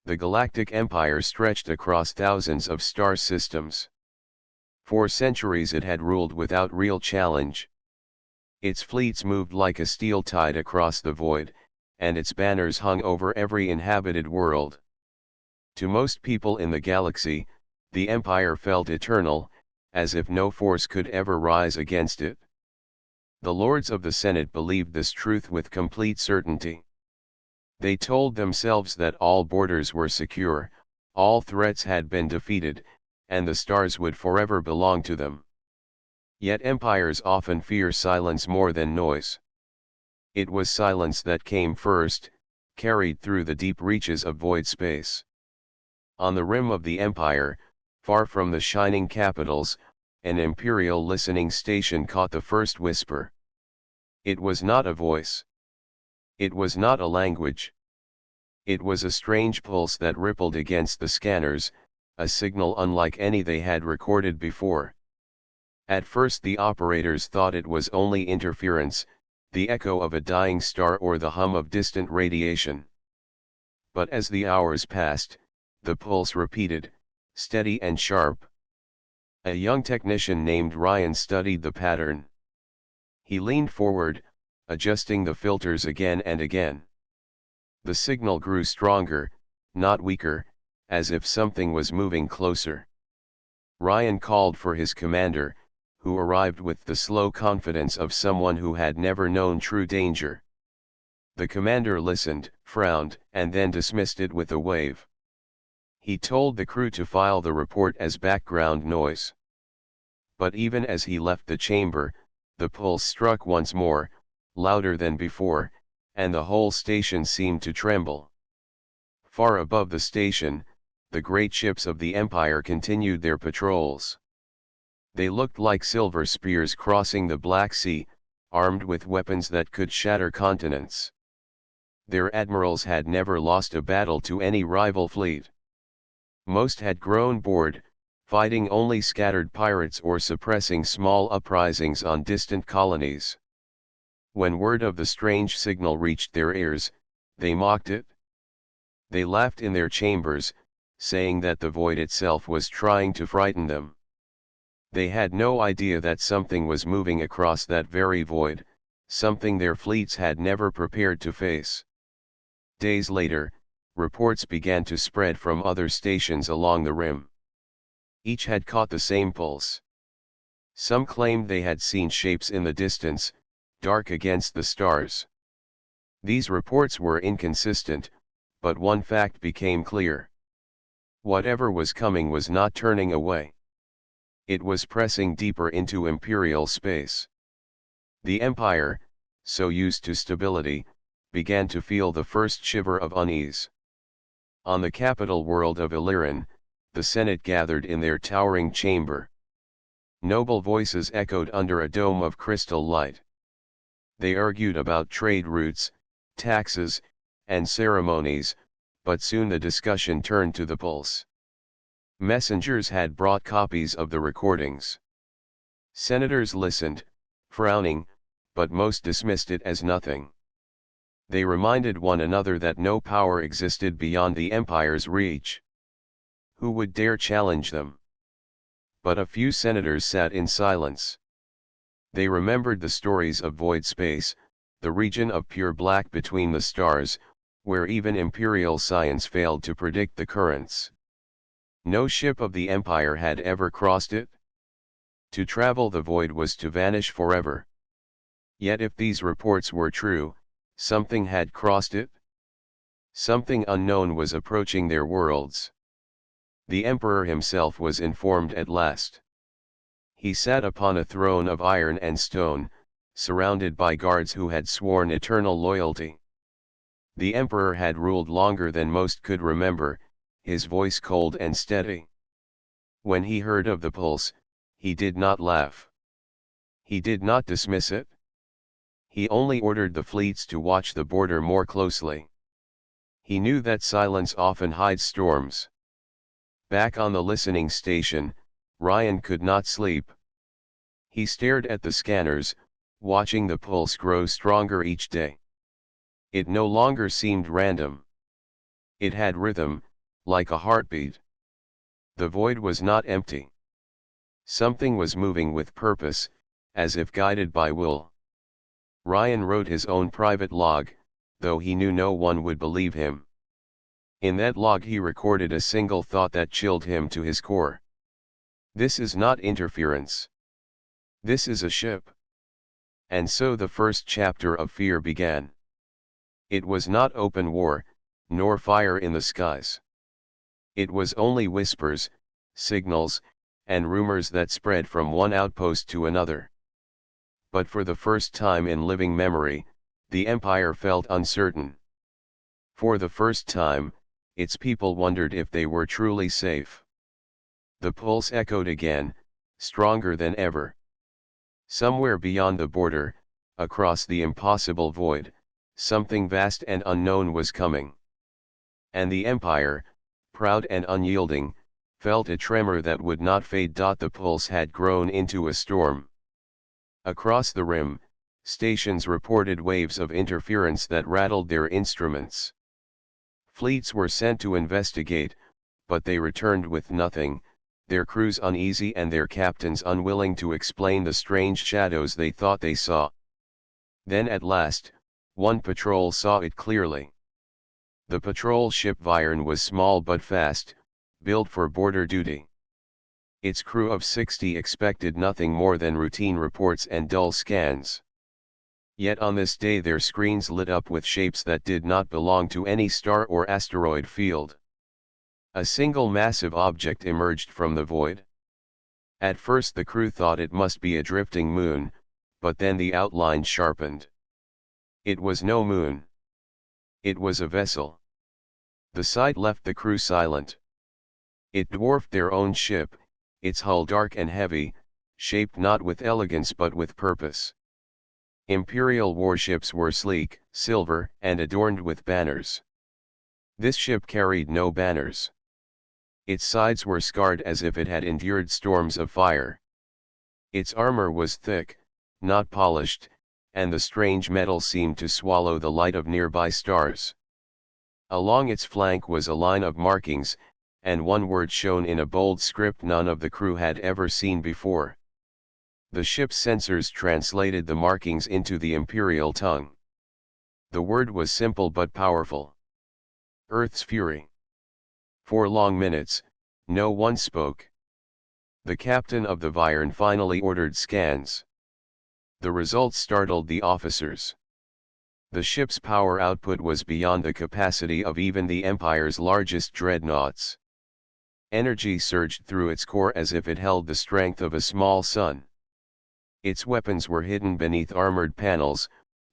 The galactic empire stretched across thousands of star systems. For centuries it had ruled without real challenge. Its fleets moved like a steel tide across the void, and its banners hung over every inhabited world. To most people in the galaxy, the empire felt eternal, as if no force could ever rise against it. The lords of the Senate believed this truth with complete certainty. They told themselves that all borders were secure, all threats had been defeated, and the stars would forever belong to them. Yet empires often fear silence more than noise. It was silence that came first, carried through the deep reaches of void space. On the rim of the empire, far from the shining capitals, an imperial listening station caught the first whisper. It was not a voice. It was not a language. It was a strange pulse that rippled against the scanners, a signal unlike any they had recorded before. At first the operators thought it was only interference, the echo of a dying star or the hum of distant radiation. But as the hours passed, the pulse repeated, steady and sharp. A young technician named Ryan studied the pattern. He leaned forward, adjusting the filters again and again. The signal grew stronger, not weaker, as if something was moving closer. Ryan called for his commander, who arrived with the slow confidence of someone who had never known true danger. The commander listened, frowned, and then dismissed it with a wave. He told the crew to file the report as background noise. But even as he left the chamber, the pulse struck once more, louder than before, and the whole station seemed to tremble. Far above the station, the great ships of the Empire continued their patrols. They looked like silver spears crossing the Black Sea, armed with weapons that could shatter continents. Their admirals had never lost a battle to any rival fleet. Most had grown bored, fighting only scattered pirates or suppressing small uprisings on distant colonies. When word of the strange signal reached their ears, they mocked it. They laughed in their chambers, saying that the void itself was trying to frighten them. They had no idea that something was moving across that very void, something their fleets had never prepared to face. Days later, reports began to spread from other stations along the rim. Each had caught the same pulse. Some claimed they had seen shapes in the distance, dark against the stars. These reports were inconsistent, but one fact became clear. Whatever was coming was not turning away. It was pressing deeper into Imperial space. The Empire, so used to stability, began to feel the first shiver of unease. On the capital world of Illyrian, the Senate gathered in their towering chamber. Noble voices echoed under a dome of crystal light. They argued about trade routes, taxes, and ceremonies, but soon the discussion turned to the pulse. Messengers had brought copies of the recordings. Senators listened, frowning, but most dismissed it as nothing. They reminded one another that no power existed beyond the Empire's reach. Who would dare challenge them? But a few senators sat in silence. They remembered the stories of void space, the region of pure black between the stars, where even imperial science failed to predict the currents. No ship of the Empire had ever crossed it. To travel the void was to vanish forever. Yet if these reports were true, something had crossed it. Something unknown was approaching their worlds. The Emperor himself was informed at last. He sat upon a throne of iron and stone, surrounded by guards who had sworn eternal loyalty. The Emperor had ruled longer than most could remember, his voice cold and steady. When he heard of the pulse, he did not laugh. He did not dismiss it. He only ordered the fleets to watch the border more closely. He knew that silence often hides storms. Back on the listening station, Ryan could not sleep. He stared at the scanners, watching the pulse grow stronger each day. It no longer seemed random. It had rhythm, like a heartbeat. The void was not empty. Something was moving with purpose, as if guided by will. Ryan wrote his own private log, though he knew no one would believe him. In that log he recorded a single thought that chilled him to his core. This is not interference. This is a ship. And so the first chapter of fear began. It was not open war, nor fire in the skies. It was only whispers, signals, and rumors that spread from one outpost to another. But for the first time in living memory, the Empire felt uncertain. For the first time, its people wondered if they were truly safe. The pulse echoed again, stronger than ever. Somewhere beyond the border, across the impossible void, something vast and unknown was coming. And the Empire, proud and unyielding, felt a tremor that would not fade. The pulse had grown into a storm. Across the rim, stations reported waves of interference that rattled their instruments. Fleets were sent to investigate, but they returned with nothing, their crews uneasy and their captains unwilling to explain the strange shadows they thought they saw. Then at last, one patrol saw it clearly. The patrol ship Viren was small but fast, built for border duty. Its crew of 60 expected nothing more than routine reports and dull scans. Yet on this day their screens lit up with shapes that did not belong to any star or asteroid field. A single massive object emerged from the void. At first the crew thought it must be a drifting moon, but then the outline sharpened. It was no moon. It was a vessel. The sight left the crew silent. It dwarfed their own ship, its hull dark and heavy, shaped not with elegance but with purpose. Imperial warships were sleek, silver, and adorned with banners. This ship carried no banners. Its sides were scarred as if it had endured storms of fire. Its armor was thick, not polished, and the strange metal seemed to swallow the light of nearby stars. Along its flank was a line of markings, and one word shone in a bold script none of the crew had ever seen before. The ship's sensors translated the markings into the Imperial tongue. The word was simple but powerful. Earth's fury. For long minutes, no one spoke. The captain of the Viren finally ordered scans. The results startled the officers. The ship's power output was beyond the capacity of even the Empire's largest dreadnoughts. Energy surged through its core as if it held the strength of a small sun. Its weapons were hidden beneath armored panels,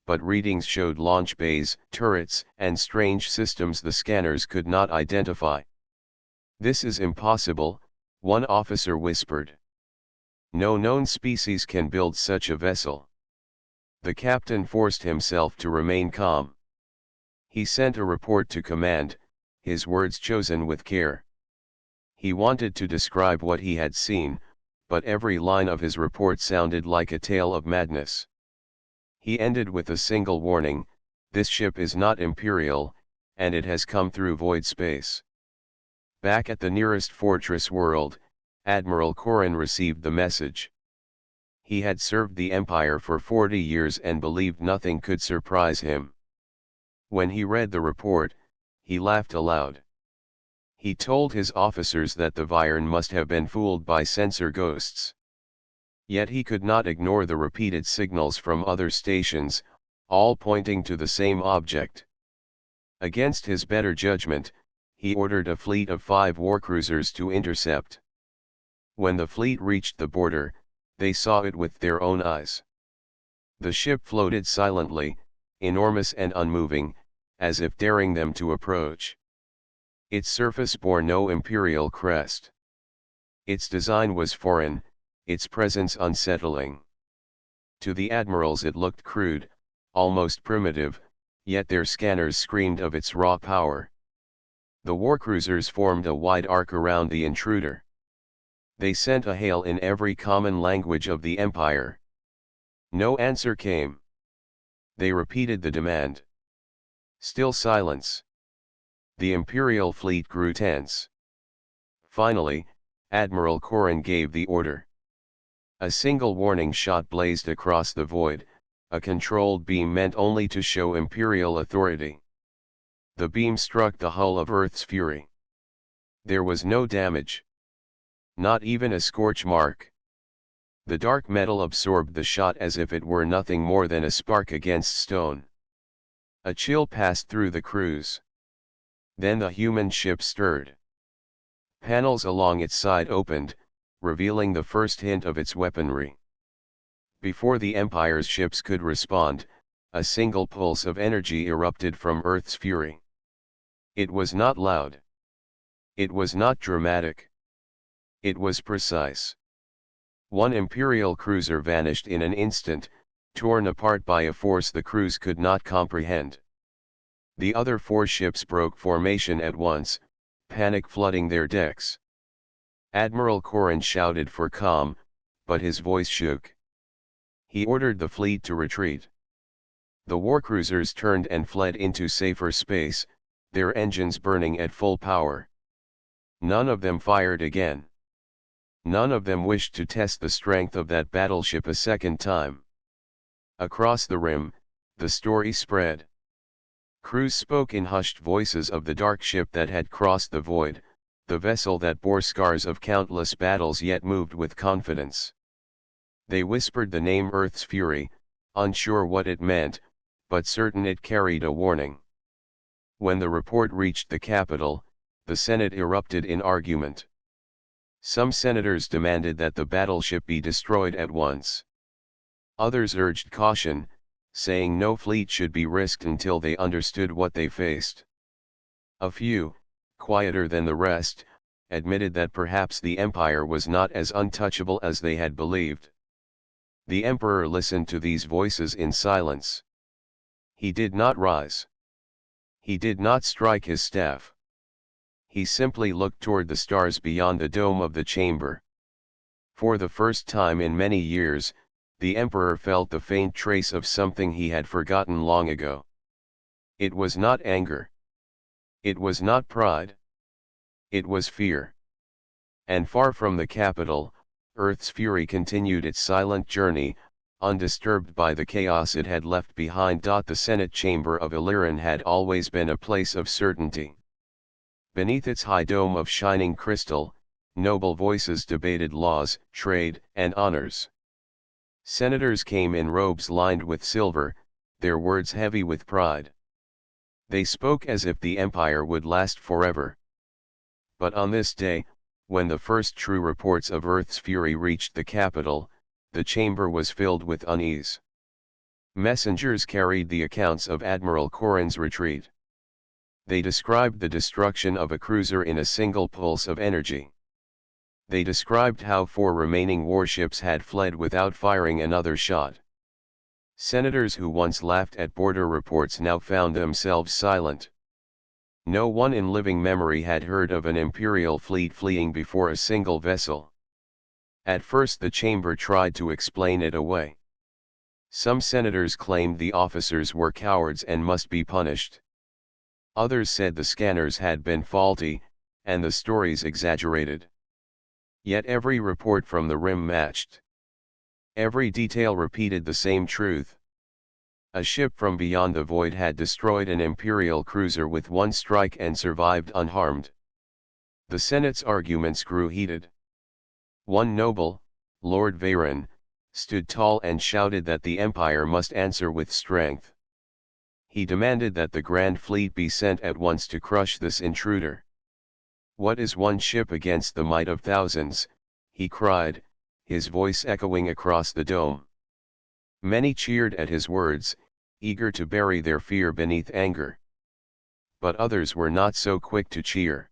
but readings showed launch bays, turrets, and strange systems the scanners could not identify. "This is impossible," one officer whispered. "No known species can build such a vessel." The captain forced himself to remain calm. He sent a report to command, his words chosen with care. He wanted to describe what he had seen, but every line of his report sounded like a tale of madness. He ended with a single warning: "This ship is not Imperial, and it has come through void space." Back at the nearest fortress world, Admiral Korin received the message. He had served the Empire for 40 years and believed nothing could surprise him. When he read the report, he laughed aloud. He told his officers that the Viren must have been fooled by sensor ghosts. Yet he could not ignore the repeated signals from other stations, all pointing to the same object. Against his better judgment, he ordered a fleet of 5 warcruisers to intercept. When the fleet reached the border, they saw it with their own eyes. The ship floated silently, enormous and unmoving, as if daring them to approach. Its surface bore no imperial crest. Its design was foreign, its presence unsettling. To the admirals it looked crude, almost primitive, yet their scanners screamed of its raw power. The warcruisers formed a wide arc around the intruder. They sent a hail in every common language of the Empire. No answer came. They repeated the demand. Still silence. The Imperial fleet grew tense. Finally, Admiral Corrin gave the order. A single warning shot blazed across the void, a controlled beam meant only to show Imperial authority. The beam struck the hull of Earth's Fury. There was no damage. Not even a scorch mark. The dark metal absorbed the shot as if it were nothing more than a spark against stone. A chill passed through the crews. Then the human ship stirred. Panels along its side opened, revealing the first hint of its weaponry. Before the Empire's ships could respond, a single pulse of energy erupted from Earth's Fury. It was not loud. It was not dramatic. It was precise. One Imperial cruiser vanished in an instant, torn apart by a force the crews could not comprehend. The other 4 ships broke formation at once, panic flooding their decks. Admiral Corrin shouted for calm, but his voice shook. He ordered the fleet to retreat. The warcruisers turned and fled into safer space, their engines burning at full power. None of them fired again. None of them wished to test the strength of that battleship a second time. Across the rim, the story spread. Crews spoke in hushed voices of the dark ship that had crossed the void, the vessel that bore scars of countless battles yet moved with confidence. They whispered the name Earth's Fury, unsure what it meant, but certain it carried a warning. When the report reached the capital, the Senate erupted in argument. Some senators demanded that the battleship be destroyed at once. Others urged caution, saying no fleet should be risked until they understood what they faced. A few, quieter than the rest, admitted that perhaps the Empire was not as untouchable as they had believed. The Emperor listened to these voices in silence. He did not rise. He did not strike his staff. He simply looked toward the stars beyond the dome of the chamber. For the first time in many years, the Emperor felt the faint trace of something he had forgotten long ago. It was not anger. It was not pride. It was fear. And far from the capital, Earth's Fury continued its silent journey, undisturbed by the chaos it had left behind. The Senate chamber of Illyrian had always been a place of certainty. Beneath its high dome of shining crystal, noble voices debated laws, trade, and honors. Senators came in robes lined with silver, their words heavy with pride. They spoke as if the empire would last forever. But on this day, when the first true reports of Earth's Fury reached the capital, the chamber was filled with unease. Messengers carried the accounts of Admiral Corrin's retreat. They described the destruction of a cruiser in a single pulse of energy. They described how 4 remaining warships had fled without firing another shot. Senators who once laughed at border reports now found themselves silent. No one in living memory had heard of an imperial fleet fleeing before a single vessel. At first the chamber tried to explain it away. Some senators claimed the officers were cowards and must be punished. Others said the scanners had been faulty, and the stories exaggerated. Yet every report from the rim matched. Every detail repeated the same truth. A ship from beyond the void had destroyed an imperial cruiser with one strike and survived unharmed. The Senate's arguments grew heated. One noble, Lord Veyron, stood tall and shouted that the Empire must answer with strength. He demanded that the Grand Fleet be sent at once to crush this intruder. "What is one ship against the might of thousands?" he cried, his voice echoing across the dome. Many cheered at his words, eager to bury their fear beneath anger. But others were not so quick to cheer.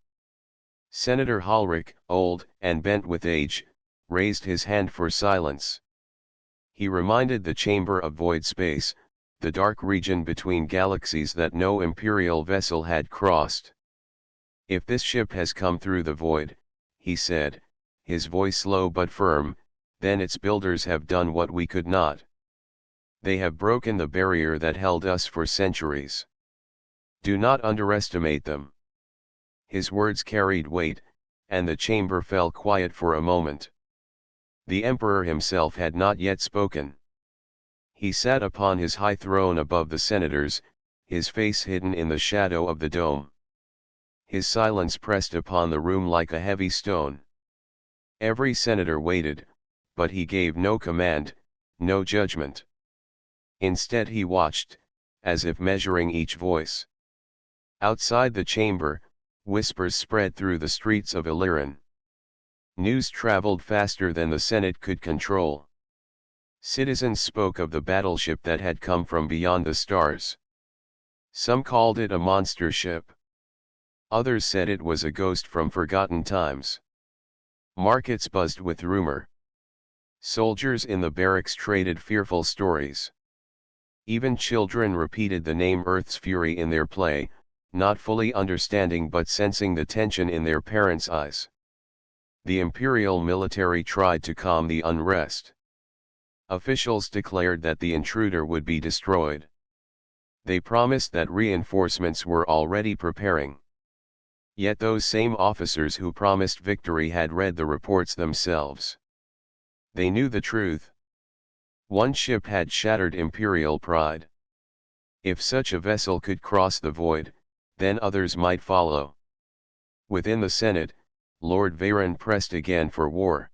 Senator Halric, old and bent with age, raised his hand for silence. He reminded the chamber of void space, the dark region between galaxies that no imperial vessel had crossed. "If this ship has come through the void," he said, his voice low but firm, "then its builders have done what we could not. They have broken the barrier that held us for centuries. Do not underestimate them." His words carried weight, and the chamber fell quiet for a moment. The emperor himself had not yet spoken. He sat upon his high throne above the senators, his face hidden in the shadow of the dome. His silence pressed upon the room like a heavy stone. Every senator waited, but he gave no command, no judgment. Instead he watched, as if measuring each voice. Outside the chamber, whispers spread through the streets of Illyrian. News traveled faster than the Senate could control. Citizens spoke of the battleship that had come from beyond the stars. Some called it a monster ship. Others said it was a ghost from forgotten times. Markets buzzed with rumor. Soldiers in the barracks traded fearful stories. Even children repeated the name Earth's Fury in their play, not fully understanding but sensing the tension in their parents' eyes. The imperial military tried to calm the unrest. Officials declared that the intruder would be destroyed. They promised that reinforcements were already preparing. Yet those same officers who promised victory had read the reports themselves. They knew the truth. One ship had shattered imperial pride. If such a vessel could cross the void, then others might follow. Within the Senate, Lord Veyron pressed again for war.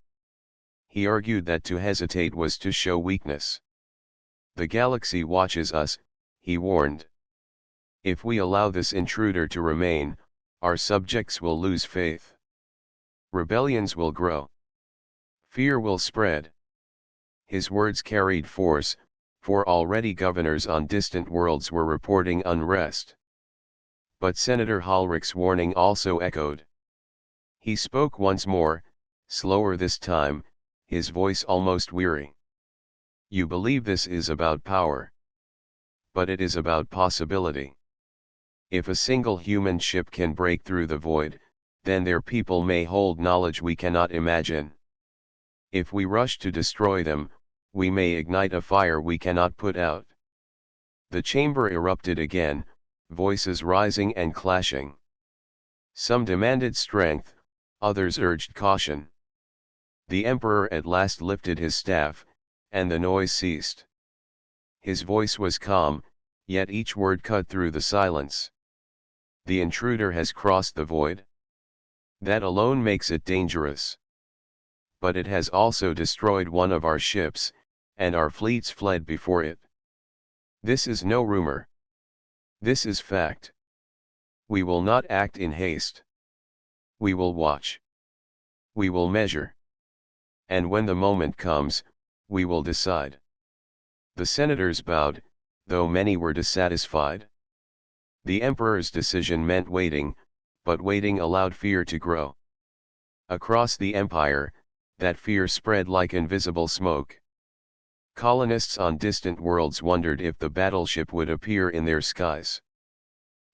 He argued that to hesitate was to show weakness. The galaxy watches us, he warned. If we allow this intruder to remain, our subjects will lose faith. Rebellions will grow. Fear will spread. His words carried force, for already governors on distant worlds were reporting unrest. But Senator Halrich's warning also echoed. He spoke once more, slower this time, his voice almost weary. You believe this is about power. But it is about possibility. If a single human ship can break through the void, then their people may hold knowledge we cannot imagine. If we rush to destroy them, we may ignite a fire we cannot put out. The chamber erupted again, voices rising and clashing. Some demanded strength, others urged caution. The emperor at last lifted his staff, and the noise ceased. His voice was calm, yet each word cut through the silence. The intruder has crossed the void. That alone makes it dangerous. But it has also destroyed one of our ships, and our fleets fled before it. This is no rumor. This is fact. We will not act in haste. We will watch. We will measure. And when the moment comes, we will decide. The senators bowed, though many were dissatisfied. The emperor's decision meant waiting, but waiting allowed fear to grow. Across the empire, that fear spread like invisible smoke. Colonists on distant worlds wondered if the battleship would appear in their skies.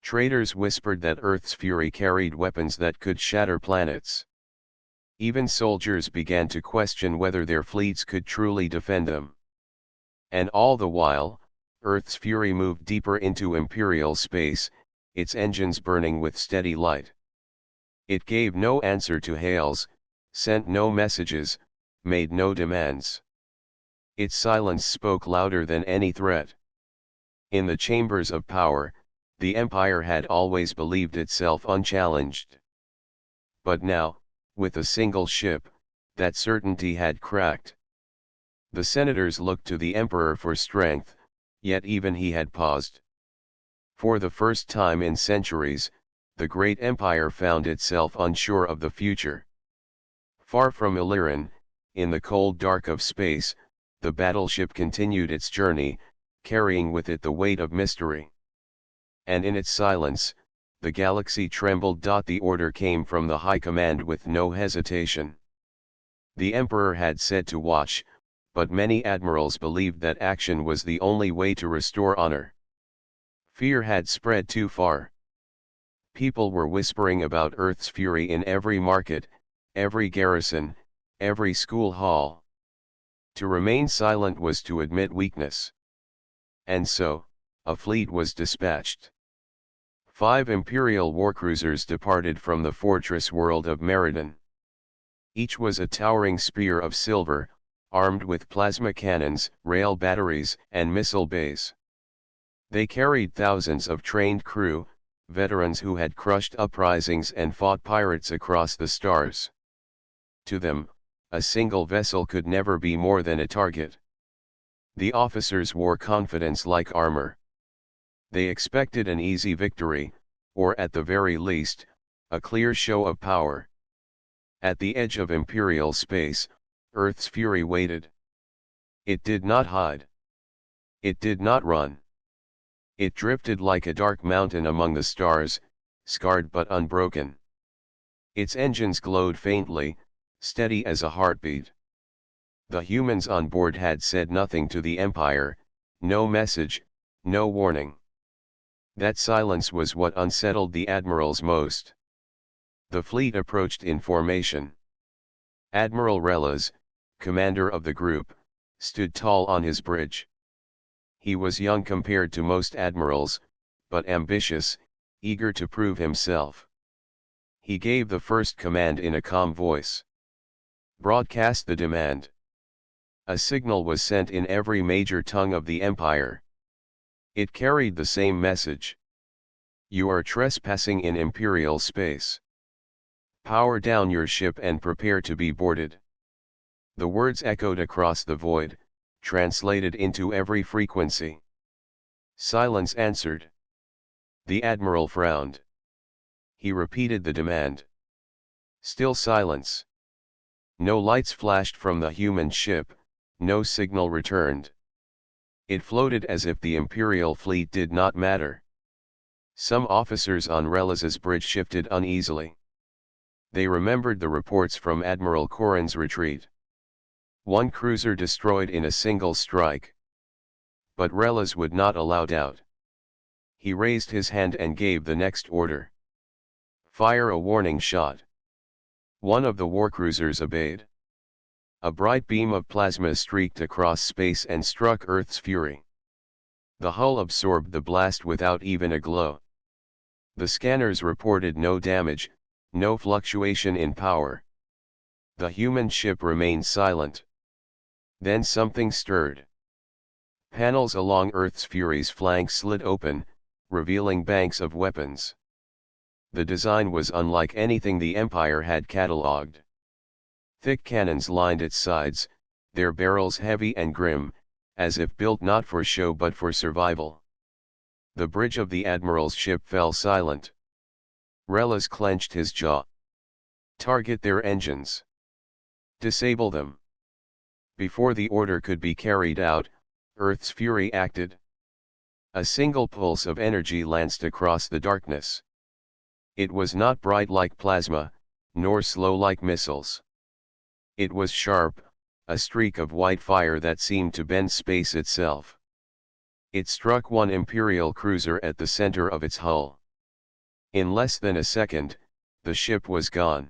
Traders whispered that Earth's Fury carried weapons that could shatter planets. Even soldiers began to question whether their fleets could truly defend them. And all the while, Earth's Fury moved deeper into imperial space, its engines burning with steady light. It gave no answer to hails, sent no messages, made no demands. Its silence spoke louder than any threat. In the chambers of power, the empire had always believed itself unchallenged. But now, with a single ship, that certainty had cracked. The senators looked to the emperor for strength, yet even he had paused. For the first time in centuries, the great empire found itself unsure of the future. Far from Illyrian, in the cold dark of space, the battleship continued its journey, carrying with it the weight of mystery. And in its silence, the galaxy trembled. The order came from the high command with no hesitation. The emperor had said to watch, but many admirals believed that action was the only way to restore honor. Fear had spread too far. People were whispering about Earth's Fury in every market, every garrison, every school hall. To remain silent was to admit weakness. And so, a fleet was dispatched. 5 Imperial warcruisers departed from the fortress world of Meriden. Each was a towering spear of silver, armed with plasma cannons, rail batteries, and missile bays. They carried thousands of trained crew, veterans who had crushed uprisings and fought pirates across the stars. To them, a single vessel could never be more than a target. The officers wore confidence like armor. They expected an easy victory, or at the very least, a clear show of power. At the edge of Imperial space, Earth's fury waited. It did not hide. It did not run. It drifted like a dark mountain among the stars, scarred but unbroken. Its engines glowed faintly, steady as a heartbeat. The humans on board had said nothing to the Empire, no message, no warning. That silence was what unsettled the admirals most. The fleet approached in formation. Admiral Relas, commander of the group, stood tall on his bridge. He was young compared to most admirals, but ambitious, eager to prove himself. He gave the first command in a calm voice. Broadcast the demand. A signal was sent in every major tongue of the Empire. It carried the same message. You are trespassing in Imperial space. Power down your ship and prepare to be boarded. The words echoed across the void, translated into every frequency. Silence answered. The admiral frowned. He repeated the demand. Still silence. No lights flashed from the human ship, no signal returned. It floated as if the Imperial fleet did not matter. Some officers on Relas's bridge shifted uneasily. They remembered the reports from Admiral Corrin's retreat. One cruiser destroyed in a single strike. But Relas would not allow doubt. He raised his hand and gave the next order. Fire a warning shot. One of the warcruisers obeyed. A bright beam of plasma streaked across space and struck Earth's fury. The hull absorbed the blast without even a glow. The scanners reported no damage, no fluctuation in power. The human ship remained silent. Then something stirred. Panels along Earth's fury's flanks slid open, revealing banks of weapons. The design was unlike anything the Empire had catalogued. Thick cannons lined its sides, their barrels heavy and grim, as if built not for show but for survival. The bridge of the admiral's ship fell silent. Relas clenched his jaw. Target their engines. Disable them. Before the order could be carried out, Earth's fury acted. A single pulse of energy lanced across the darkness. It was not bright like plasma, nor slow like missiles. It was sharp, a streak of white fire that seemed to bend space itself. It struck one Imperial cruiser at the center of its hull. In less than a second, the ship was gone.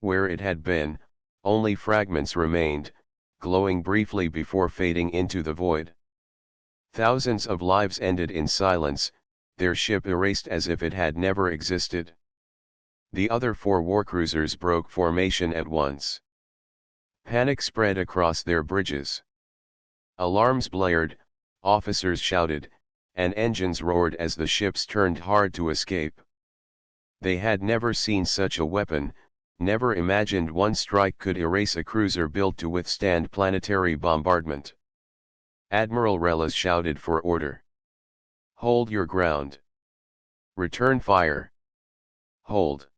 Where it had been, only fragments remained, glowing briefly before fading into the void. Thousands of lives ended in silence, their ship erased as if it had never existed. The other 4 warcruisers broke formation at once. Panic spread across their bridges. Alarms blared, officers shouted, and engines roared as the ships turned hard to escape. They had never seen such a weapon, never imagined one strike could erase a cruiser built to withstand planetary bombardment. Admiral Relas shouted for order. Hold your ground. Return fire. Hold.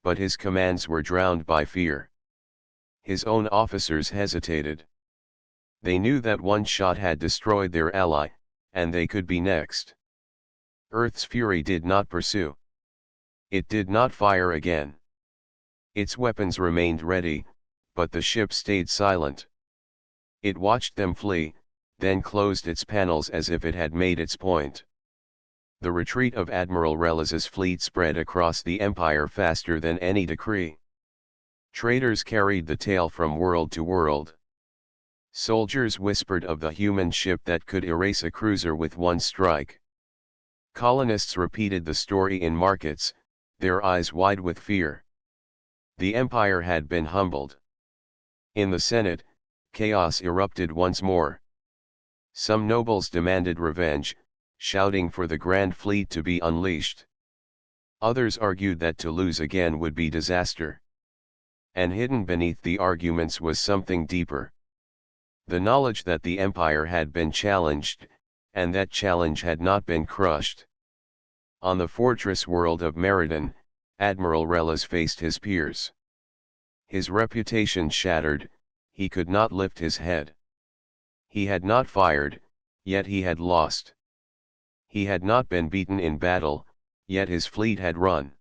But his commands were drowned by fear. His own officers hesitated. They knew that one shot had destroyed their ally, and they could be next. Earth's fury did not pursue. It did not fire again. Its weapons remained ready, but the ship stayed silent. It watched them flee, then closed its panels as if it had made its point. The retreat of Admiral Relas's fleet spread across the Empire faster than any decree. Traders carried the tale from world to world. Soldiers whispered of the human ship that could erase a cruiser with one strike. Colonists repeated the story in markets, their eyes wide with fear. The empire had been humbled. In the Senate, chaos erupted once more. Some nobles demanded revenge, shouting for the Grand Fleet to be unleashed. Others argued that to lose again would be disaster. And hidden beneath the arguments was something deeper. The knowledge that the empire had been challenged, and that challenge had not been crushed. On the fortress world of Meriden, Admiral Relas faced his peers. His reputation shattered, he could not lift his head. He had not fired, yet he had lost. He had not been beaten in battle, yet his fleet had run.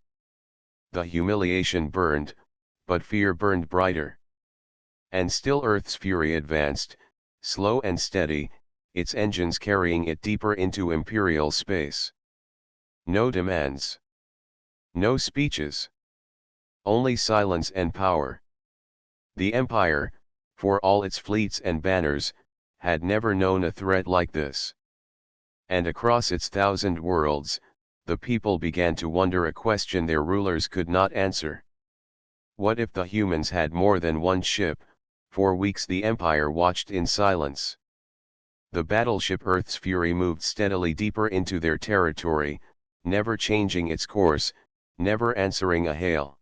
The humiliation burned, but fear burned brighter. And still Earth's fury advanced, slow and steady, its engines carrying it deeper into imperial space. No demands. No speeches. Only silence and power. The Empire, for all its fleets and banners, had never known a threat like this. And across its 1,000 worlds, the people began to wonder a question their rulers could not answer. What if the humans had more than one ship? For weeks the Empire watched in silence. The battleship Earth's Fury moved steadily deeper into their territory, never changing its course, never answering a hail.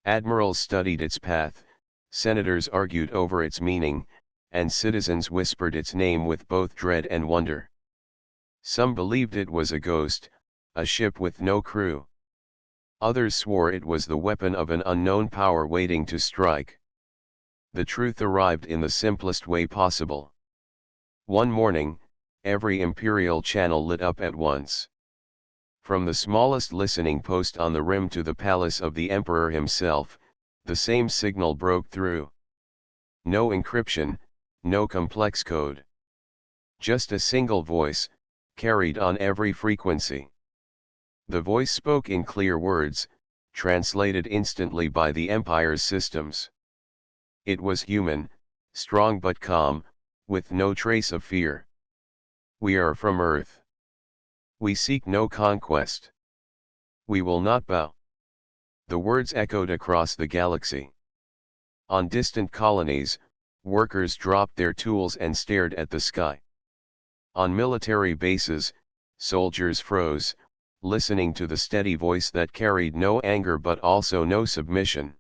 Admirals studied its path, senators argued over its meaning, and citizens whispered its name with both dread and wonder. Some believed it was a ghost, a ship with no crew. Others swore it was the weapon of an unknown power waiting to strike. The truth arrived in the simplest way possible. One morning, every imperial channel lit up at once. From the smallest listening post on the rim to the palace of the emperor himself, the same signal broke through. No encryption, no complex code. Just a single voice, carried on every frequency. The voice spoke in clear words, translated instantly by the Empire's systems. It was human, strong but calm, with no trace of fear. We are from Earth. We seek no conquest. We will not bow. The words echoed across the galaxy. On distant colonies, workers dropped their tools and stared at the sky. On military bases, soldiers froze, listening to the steady voice that carried no anger but also no submission.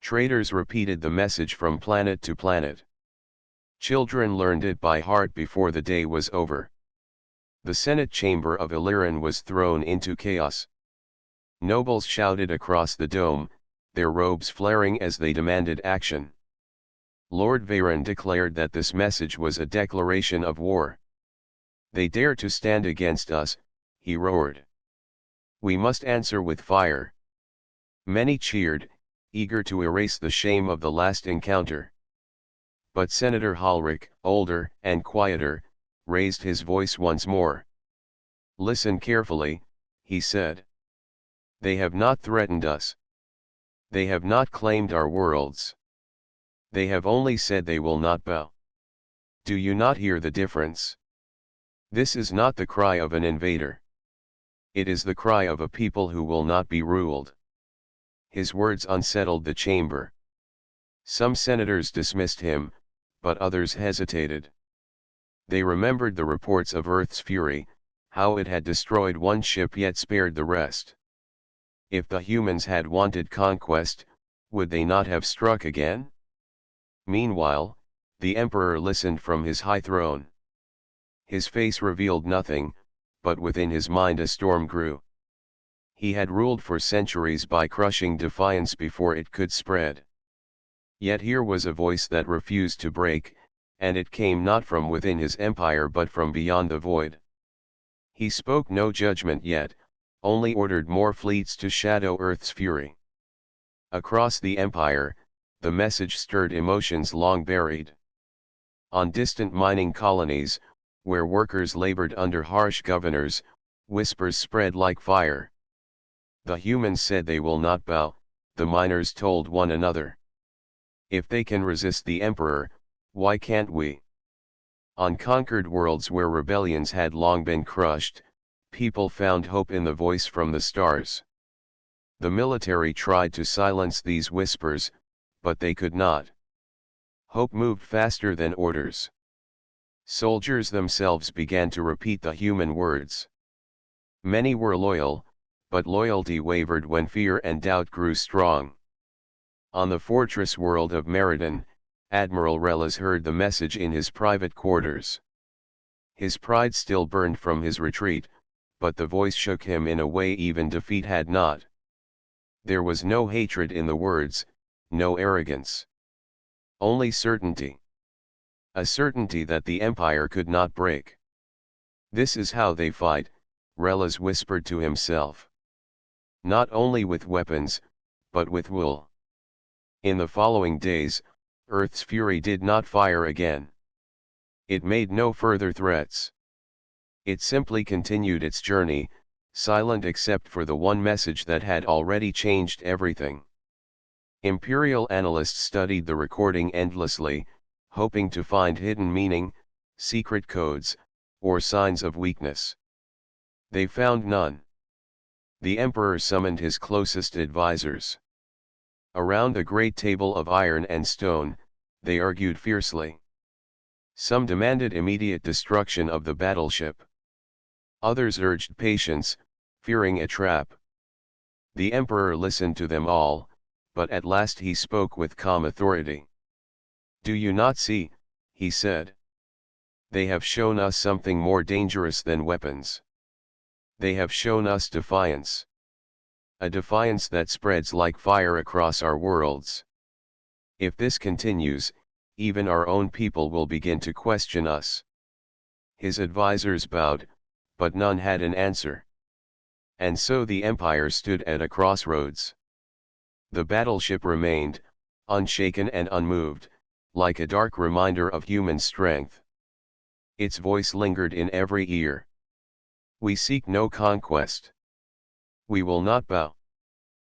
Traders repeated the message from planet to planet. Children learned it by heart before the day was over. The Senate chamber of Illyrian was thrown into chaos. Nobles shouted across the dome, their robes flaring as they demanded action. Lord Veyron declared that this message was a declaration of war. They dare to stand against us, he roared. We must answer with fire. Many cheered, eager to erase the shame of the last encounter. But Senator Halric, older and quieter, raised his voice once more. Listen carefully, he said. They have not threatened us. They have not claimed our worlds. They have only said they will not bow. Do you not hear the difference? This is not the cry of an invader. It is the cry of a people who will not be ruled. His words unsettled the chamber. Some senators dismissed him, but others hesitated. They remembered the reports of Earth's fury, how it had destroyed one ship yet spared the rest. If the humans had wanted conquest, would they not have struck again? Meanwhile, the emperor listened from his high throne. His face revealed nothing, but within his mind a storm grew. He had ruled for centuries by crushing defiance before it could spread. Yet here was a voice that refused to break, and it came not from within his empire but from beyond the void. He spoke no judgment yet, only ordered more fleets to shadow Earth's fury. Across the empire, the message stirred emotions long buried. On distant mining colonies, where workers labored under harsh governors, whispers spread like fire. The humans said they will not bow, the miners told one another. If they can resist the emperor, why can't we? On conquered worlds where rebellions had long been crushed, People found hope in the voice from the stars. The military tried to silence these whispers, but they could not. Hope moved faster than orders. Soldiers themselves began to repeat the human words. Many were loyal, but loyalty wavered when fear and doubt grew strong. On the fortress world of Meriden, Admiral Relas heard the message in his private quarters. His pride still burned from his retreat, but the voice shook him in a way even defeat had not. There was no hatred in the words, no arrogance. Only certainty. A certainty that the Empire could not break. This is how they fight, Relas whispered to himself. Not only with weapons, but with will. In the following days, Earth's fury did not fire again. It made no further threats. It simply continued its journey, silent except for the one message that had already changed everything. Imperial analysts studied the recording endlessly, hoping to find hidden meaning, secret codes, or signs of weakness. They found none. The Emperor summoned his closest advisors. Around a great table of iron and stone, they argued fiercely. Some demanded immediate destruction of the battleship. Others urged patience, fearing a trap. The Emperor listened to them all, but at last he spoke with calm authority. "Do you not see," he said. "They have shown us something more dangerous than weapons. They have shown us defiance. A defiance that spreads like fire across our worlds. If this continues, even our own people will begin to question us." His advisors bowed, but none had an answer. And so the Empire stood at a crossroads. The battleship remained, unshaken and unmoved, like a dark reminder of human strength. Its voice lingered in every ear. "We seek no conquest. We will not bow."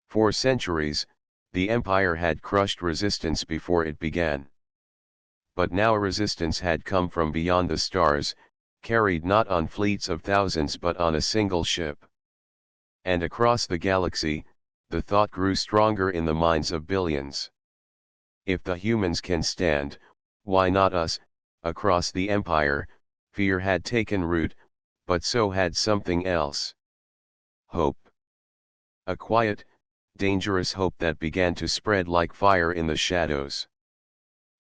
For centuries, the Empire had crushed resistance before it began. But now resistance had come from beyond the stars, carried not on fleets of thousands but on a single ship. And across the galaxy, the thought grew stronger in the minds of billions. If the humans can stand, why not us? Across the Empire, fear had taken root, but so had something else. Hope. A quiet, dangerous hope that began to spread like fire in the shadows.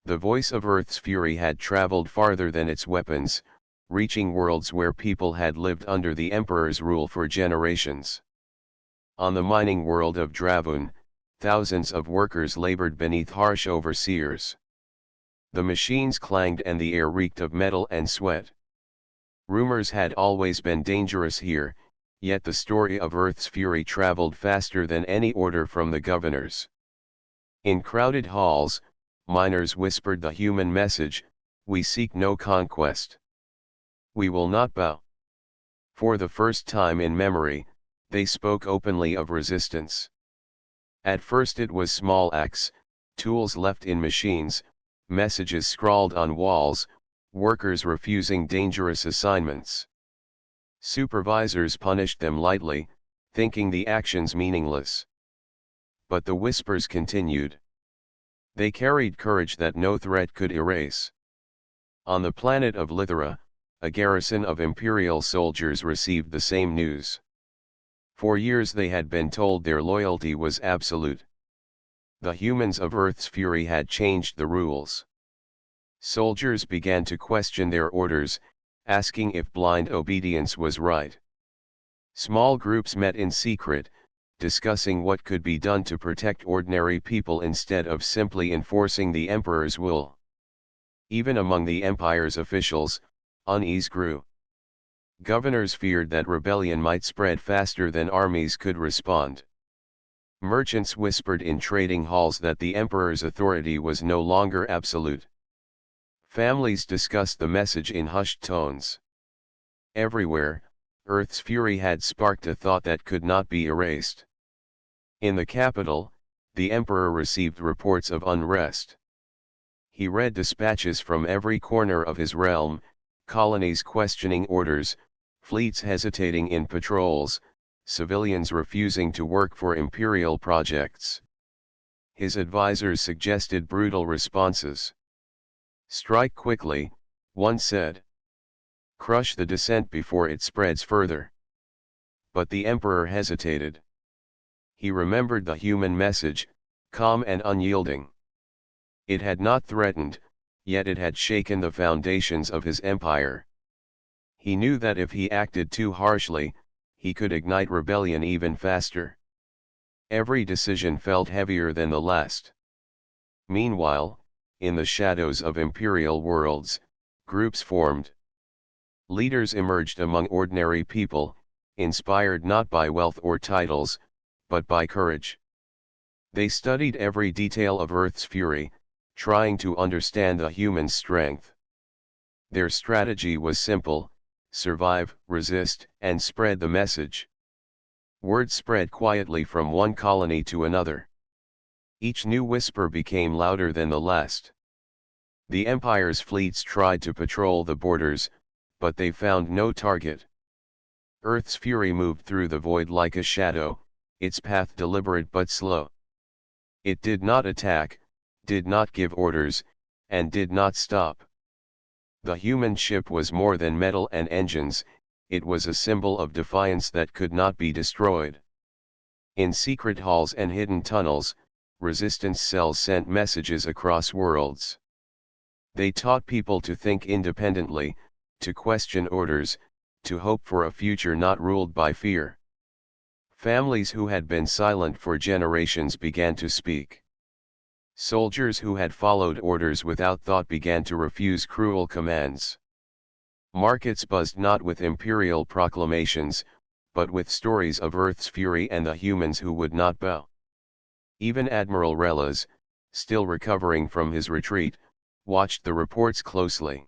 The voice of Earth's fury had traveled farther than its weapons, reaching worlds where people had lived under the Emperor's rule for generations. On the mining world of Dravun, thousands of workers labored beneath harsh overseers. The machines clanged and the air reeked of metal and sweat. Rumors had always been dangerous here, yet the story of Earth's fury traveled faster than any order from the governors. In crowded halls, miners whispered the human message, "We seek no conquest. We will not bow." For the first time in memory, they spoke openly of resistance. At first it was small acts, tools left in machines, messages scrawled on walls, workers refusing dangerous assignments. Supervisors punished them lightly, thinking the actions meaningless. But the whispers continued. They carried courage that no threat could erase. On the planet of Lithera, a garrison of Imperial soldiers received the same news. For years they had been told their loyalty was absolute. The humans of Earth's fury had changed the rules. Soldiers began to question their orders, asking if blind obedience was right. Small groups met in secret, discussing what could be done to protect ordinary people instead of simply enforcing the Emperor's will. Even among the Empire's officials, unease grew. Governors feared that rebellion might spread faster than armies could respond. Merchants whispered in trading halls that the Emperor's authority was no longer absolute. Families discussed the message in hushed tones. Everywhere, Earth's fury had sparked a thought that could not be erased. In the capital, the Emperor received reports of unrest. He read dispatches from every corner of his realm, colonies questioning orders, fleets hesitating in patrols, civilians refusing to work for imperial projects. His advisors suggested brutal responses. Strike quickly, one said. Crush the dissent before it spreads further. But the emperor hesitated. He remembered the human message, calm and unyielding. It had not threatened, yet it had shaken the foundations of his empire. He knew that if he acted too harshly, he could ignite rebellion even faster. Every decision felt heavier than the last. Meanwhile, in the shadows of imperial worlds, groups formed. Leaders emerged among ordinary people, inspired not by wealth or titles, but by courage. They studied every detail of Earth's fury, trying to understand the human strength. Their strategy was simple: survive, resist, and spread the message. Word spread quietly from one colony to another. Each new whisper became louder than the last. The Empire's fleets tried to patrol the borders, but they found no target. Earth's fury moved through the void like a shadow, its path deliberate but slow. It did not attack, did not give orders, and did not stop. The human ship was more than metal and engines, it was a symbol of defiance that could not be destroyed. In secret halls and hidden tunnels, resistance cells sent messages across worlds. They taught people to think independently, to question orders, to hope for a future not ruled by fear. Families who had been silent for generations began to speak. Soldiers who had followed orders without thought began to refuse cruel commands. Markets buzzed not with imperial proclamations, but with stories of Earth's fury and the humans who would not bow. Even Admiral Relas, still recovering from his retreat, watched the reports closely.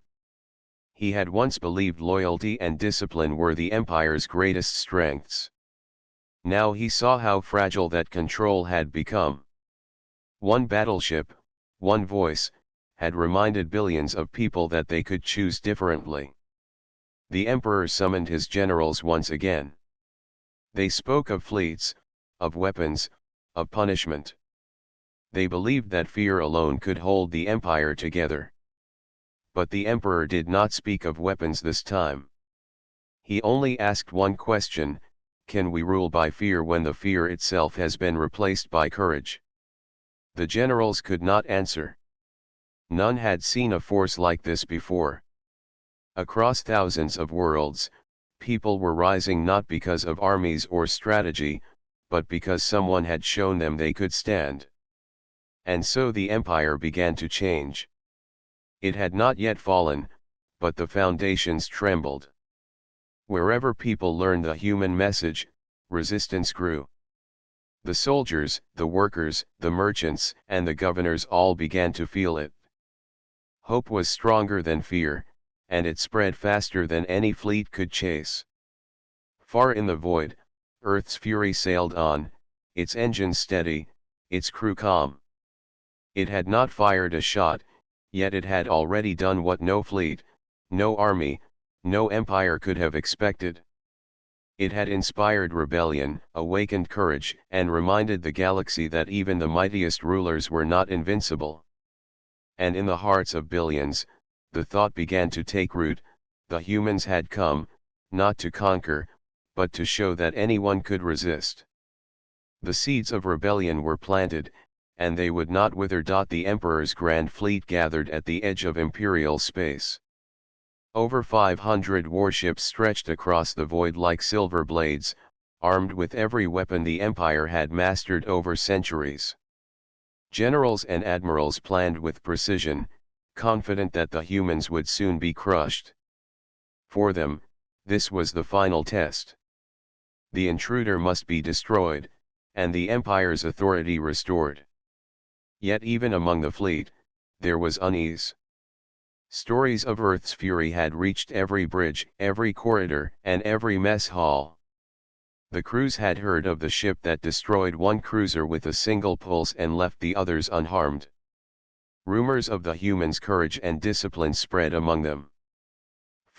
He had once believed loyalty and discipline were the Empire's greatest strengths. Now he saw how fragile that control had become. One battleship, one voice, had reminded billions of people that they could choose differently. The Emperor summoned his generals once again. They spoke of fleets, of weapons, of punishment. They believed that fear alone could hold the Empire together. But the Emperor did not speak of weapons this time. He only asked one question: can we rule by fear when the fear itself has been replaced by courage? The generals could not answer. None had seen a force like this before. Across thousands of worlds, people were rising not because of armies or strategy, but because someone had shown them they could stand. And so the Empire began to change. It had not yet fallen, but the foundations trembled. Wherever people learned the human message, resistance grew. The soldiers, the workers, the merchants, and the governors all began to feel it. Hope was stronger than fear, and it spread faster than any fleet could chase. Far in the void, Earth's fury sailed on, its engines steady, its crew calm. It had not fired a shot, yet it had already done what no fleet, no army, no empire could have expected. It had inspired rebellion, awakened courage, and reminded the galaxy that even the mightiest rulers were not invincible. And in the hearts of billions, the thought began to take root: the humans had come, not to conquer, but to show that anyone could resist. The seeds of rebellion were planted, and they would not wither. The Emperor's grand fleet gathered at the edge of imperial space. Over 500 warships stretched across the void like silver blades, armed with every weapon the Empire had mastered over centuries. Generals and admirals planned with precision, confident that the humans would soon be crushed. For them, this was the final test. The intruder must be destroyed, and the Empire's authority restored. Yet even among the fleet, there was unease. Stories of Earth's fury had reached every bridge, every corridor, and every mess hall. The crews had heard of the ship that destroyed one cruiser with a single pulse and left the others unharmed. Rumors of the humans' courage and discipline spread among them.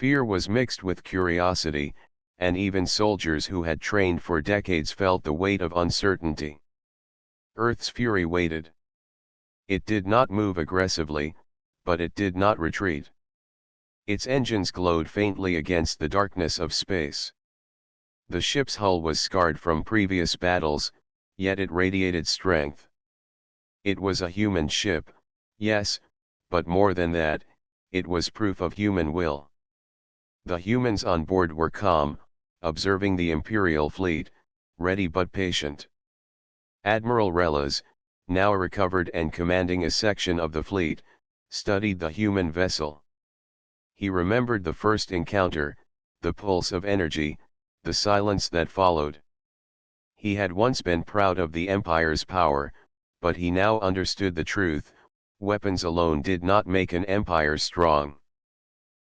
Fear was mixed with curiosity, and even soldiers who had trained for decades felt the weight of uncertainty. Earth's fury waited. It did not move aggressively, but it did not retreat. Its engines glowed faintly against the darkness of space. The ship's hull was scarred from previous battles, yet it radiated strength. It was a human ship, yes, but more than that, it was proof of human will. The humans on board were calm, observing the Imperial fleet, ready but patient. Admiral Relas, now recovered and commanding a section of the fleet, studied the human vessel. He remembered the first encounter, the pulse of energy, the silence that followed. He had once been proud of the Empire's power, but he now understood the truth: weapons alone did not make an empire strong.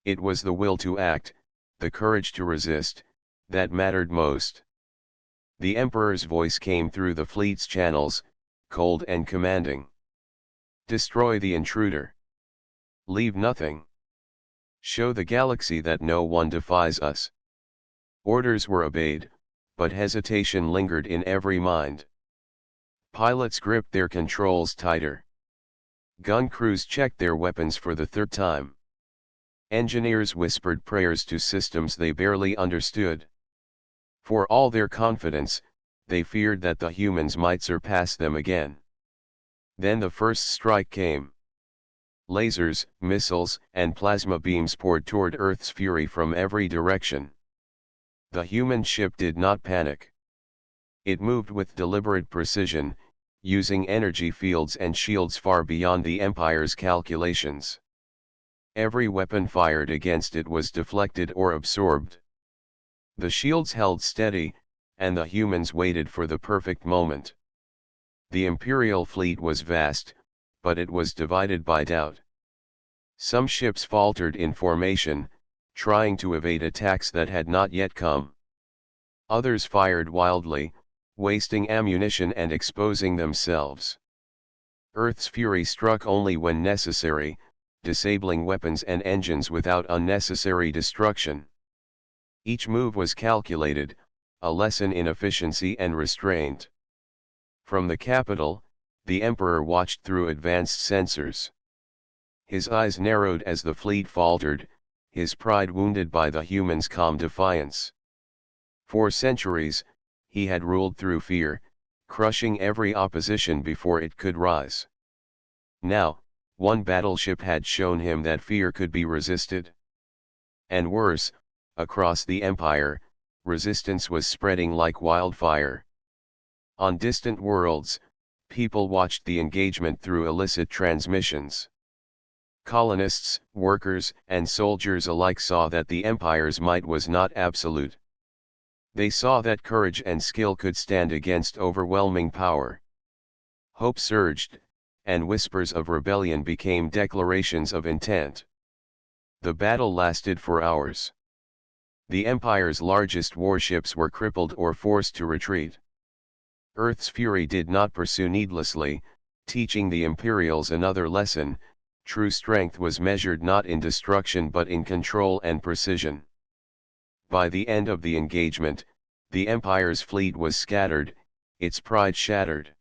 It was the will to act, the courage to resist, that mattered most. The Emperor's voice came through the fleet's channels, cold and commanding. Destroy the intruder. Leave nothing. Show the galaxy that no one defies us. Orders were obeyed, but hesitation lingered in every mind. Pilots gripped their controls tighter. Gun crews checked their weapons for the third time. Engineers whispered prayers to systems they barely understood. For all their confidence, they feared that the humans might surpass them again. Then the first strike came. Lasers, missiles, and plasma beams poured toward Earth's fury from every direction. The human ship did not panic. It moved with deliberate precision, using energy fields and shields far beyond the Empire's calculations. Every weapon fired against it was deflected or absorbed. The shields held steady, and the humans waited for the perfect moment. The Imperial fleet was vast, but it was divided by doubt. Some ships faltered in formation, trying to evade attacks that had not yet come. Others fired wildly, wasting ammunition and exposing themselves. Earth's fury struck only when necessary, disabling weapons and engines without unnecessary destruction. Each move was calculated, a lesson in efficiency and restraint. From the capital, the Emperor watched through advanced sensors. His eyes narrowed as the fleet faltered, his pride wounded by the humans' calm defiance. For centuries, he had ruled through fear, crushing every opposition before it could rise. Now, one battleship had shown him that fear could be resisted. And worse, across the Empire, resistance was spreading like wildfire. On distant worlds, people watched the engagement through illicit transmissions. Colonists, workers, and soldiers alike saw that the Empire's might was not absolute. They saw that courage and skill could stand against overwhelming power. Hope surged, and whispers of rebellion became declarations of intent. The battle lasted for hours. The Empire's largest warships were crippled or forced to retreat. Earth's fury did not pursue needlessly, teaching the Imperials another lesson: true strength was measured not in destruction but in control and precision. By the end of the engagement, the Empire's fleet was scattered, its pride shattered.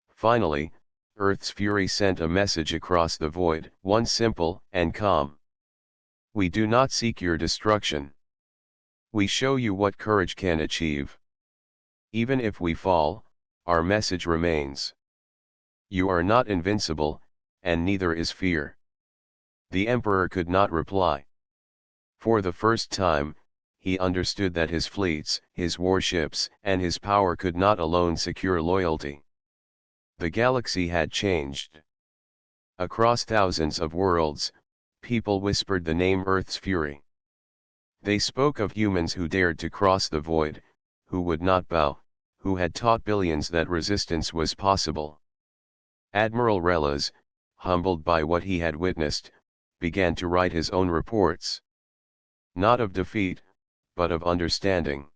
Finally, Earth's fury sent a message across the void, one simple and calm. We do not seek your destruction. We show you what courage can achieve. Even if we fall, our message remains. You are not invincible, and neither is fear. The Emperor could not reply. For the first time, he understood that his fleets, his warships, and his power could not alone secure loyalty. The galaxy had changed. Across thousands of worlds, people whispered the name Earth's fury. They spoke of humans who dared to cross the void, who would not bow, who had taught billions that resistance was possible. Admiral Relas, humbled by what he had witnessed, began to write his own reports. Not of defeat, but of understanding.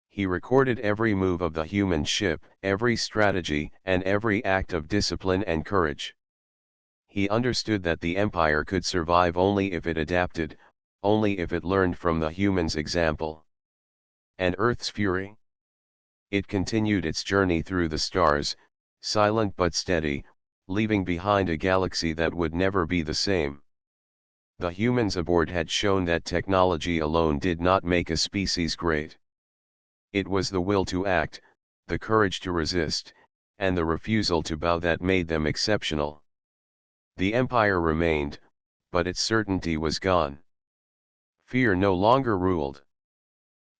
He recorded every move of the human ship, every strategy, and every act of discipline and courage. He understood that the Empire could survive only if it adapted, only if it learned from the humans' example. And Earth's fury? It continued its journey through the stars, silent but steady, leaving behind a galaxy that would never be the same. The humans aboard had shown that technology alone did not make a species great. It was the will to act, the courage to resist, and the refusal to bow that made them exceptional. The empire remained, but its certainty was gone. Fear no longer ruled.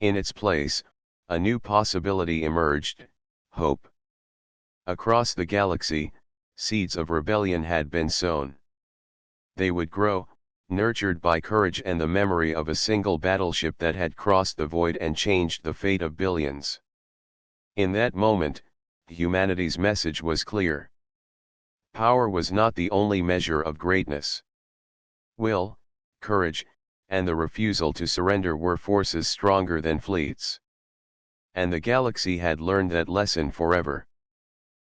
In its place, a new possibility emerged: hope. Across the galaxy, seeds of rebellion had been sown. They would grow, nurtured by courage and the memory of a single battleship that had crossed the void and changed the fate of billions. In that moment, humanity's message was clear. Power was not the only measure of greatness. Will, courage, and the refusal to surrender were forces stronger than fleets. And the galaxy had learned that lesson forever.